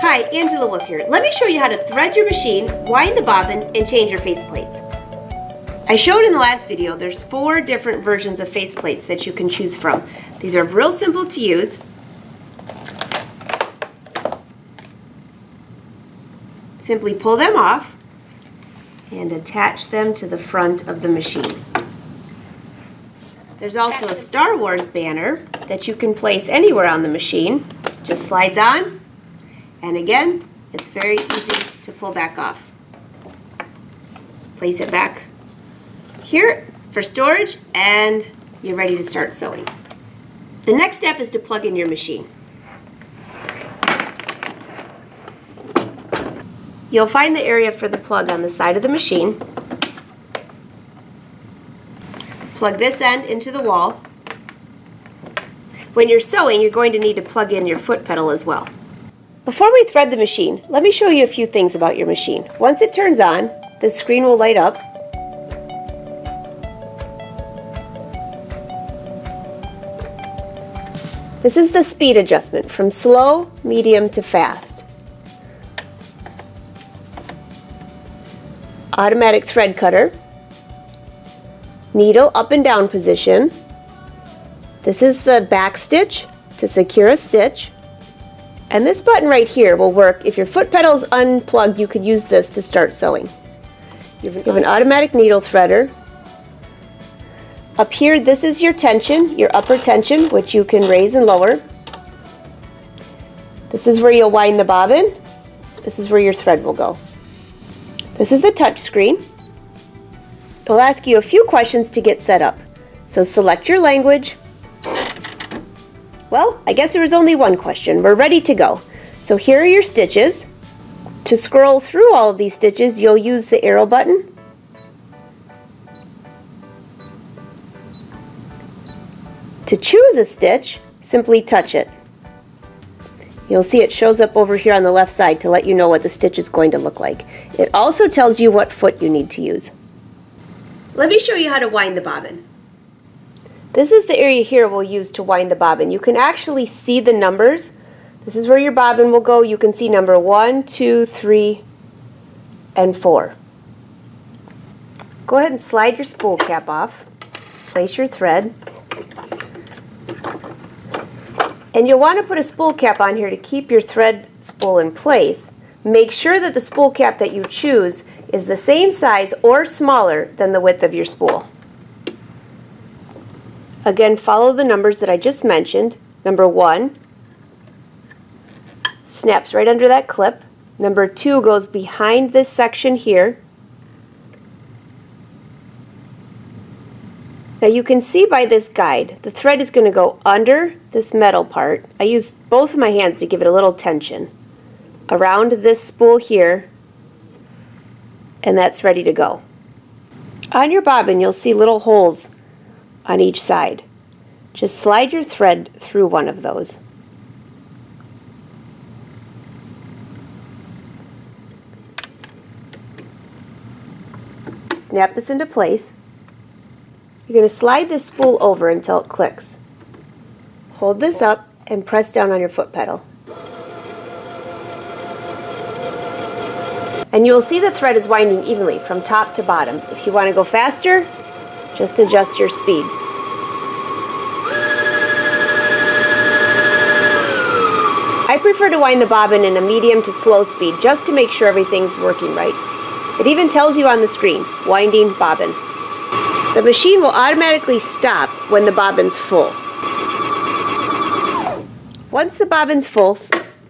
Hi, Angela Wolf here. Let me show you how to thread your machine, wind the bobbin, and change your faceplates. I showed in the last video there's 4 different versions of faceplates that you can choose from. These are real simple to use. Simply pull them off and attach them to the front of the machine. There's also a Star Wars banner that you can place anywhere on the machine. Just slides on, and again, it's very easy to pull back off. Place it back here for storage, and you're ready to start sewing. The next step is to plug in your machine. You'll find the area for the plug on the side of the machine. Plug this end into the wall. When you're sewing, you're going to need to plug in your foot pedal as well. Before we thread the machine, let me show you a few things about your machine. Once it turns on, the screen will light up. This is the speed adjustment from slow, medium to fast. Automatic thread cutter. Needle up and down position. This is the back stitch to secure a stitch. And this button right here will work. If your foot pedal is unplugged, you could use this to start sewing. You have an automatic needle threader. Up here, this is your tension, your upper tension, which you can raise and lower. This is where you'll wind the bobbin. This is where your thread will go. This is the touch screen. It'll ask you a few questions to get set up. So select your language. Well, I guess there was only one question. We're ready to go. So here are your stitches. To scroll through all of these stitches, you'll use the arrow button. To choose a stitch, simply touch it. You'll see it shows up over here on the left side to let you know what the stitch is going to look like. It also tells you what foot you need to use. Let me show you how to wind the bobbin. This is the area here we'll use to wind the bobbin. You can actually see the numbers. This is where your bobbin will go. You can see number 1, 2, 3, and 4. Go ahead and slide your spool cap off. Place your thread. And you'll want to put a spool cap on here to keep your thread spool in place. Make sure that the spool cap that you choose is the same size or smaller than the width of your spool. Again, follow the numbers that I just mentioned. Number 1 snaps right under that clip. Number 2 goes behind this section here. Now you can see by this guide, the thread is going to go under this metal part. I use both of my hands to give it a little tension. Around this spool here, and that's ready to go. On your bobbin, you'll see little holes on each side. Just slide your thread through one of those. Snap this into place. You're going to slide this spool over until it clicks. Hold this up and press down on your foot pedal. And you will see the thread is winding evenly from top to bottom. If you want to go faster, just adjust your speed. I prefer to wind the bobbin in a medium to slow speed just to make sure everything's working right. It even tells you on the screen, winding bobbin. The machine will automatically stop when the bobbin's full. Once the bobbin's full,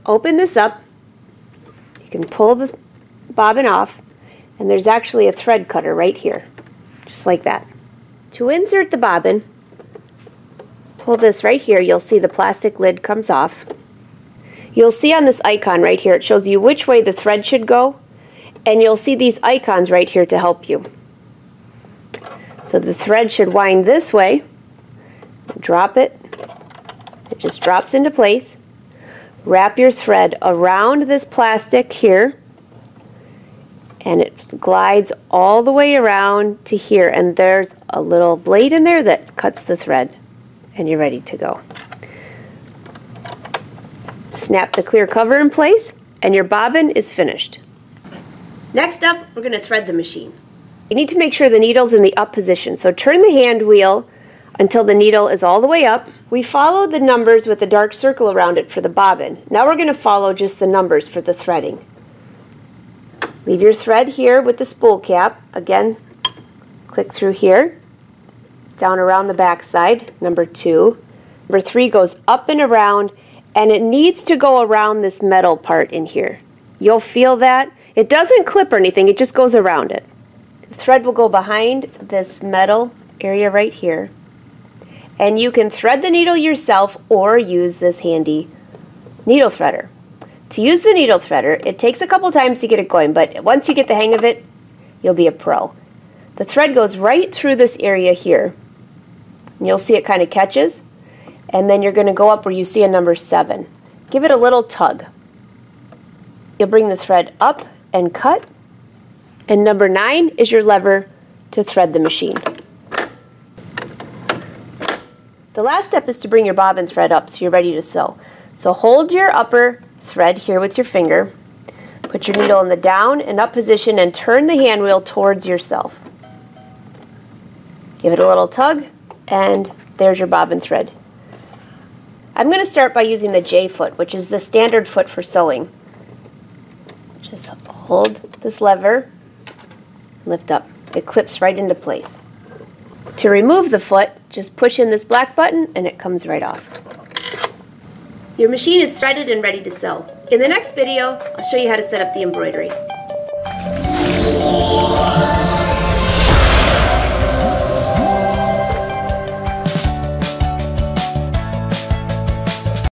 open this up. You can pull the bobbin off, and there's actually a thread cutter right here, just like that. To insert the bobbin, pull this right here. You'll see the plastic lid comes off. You'll see on this icon right here, it shows you which way the thread should go, and you'll see these icons right here to help you. So the thread should wind this way. Drop it. It just drops into place. Wrap your thread around this plastic here, and it glides all the way around to here, and there's a little blade in there that cuts the thread, and you're ready to go. Snap the clear cover in place and your bobbin is finished. Next up, we're going to thread the machine. You need to make sure the needle's in the up position, so turn the hand wheel until the needle is all the way up. We followed the numbers with a dark circle around it for the bobbin. Now we're going to follow just the numbers for the threading. Leave your thread here with the spool cap. Again, click through here, down around the back side, number 2. Number 3 goes up and around, and it needs to go around this metal part in here. You'll feel that. It doesn't clip or anything, it just goes around it. The thread will go behind this metal area right here. And you can thread the needle yourself or use this handy needle threader. To use the needle threader, it takes a couple times to get it going, but once you get the hang of it, you'll be a pro. The thread goes right through this area here. And you'll see it kind of catches. And then you're going to go up where you see a number 7. Give it a little tug. You'll bring the thread up and cut. And number 9 is your lever to thread the machine. The last step is to bring your bobbin thread up so you're ready to sew. So hold your upper thread here with your finger. Put your needle in the down and up position and turn the hand wheel towards yourself. Give it a little tug and there's your bobbin thread. I'm going to start by using the J foot, which is the standard foot for sewing. Just hold this lever, lift up. It clips right into place. To remove the foot, just push in this black button and it comes right off. Your machine is threaded and ready to sew. In the next video, I'll show you how to set up the embroidery.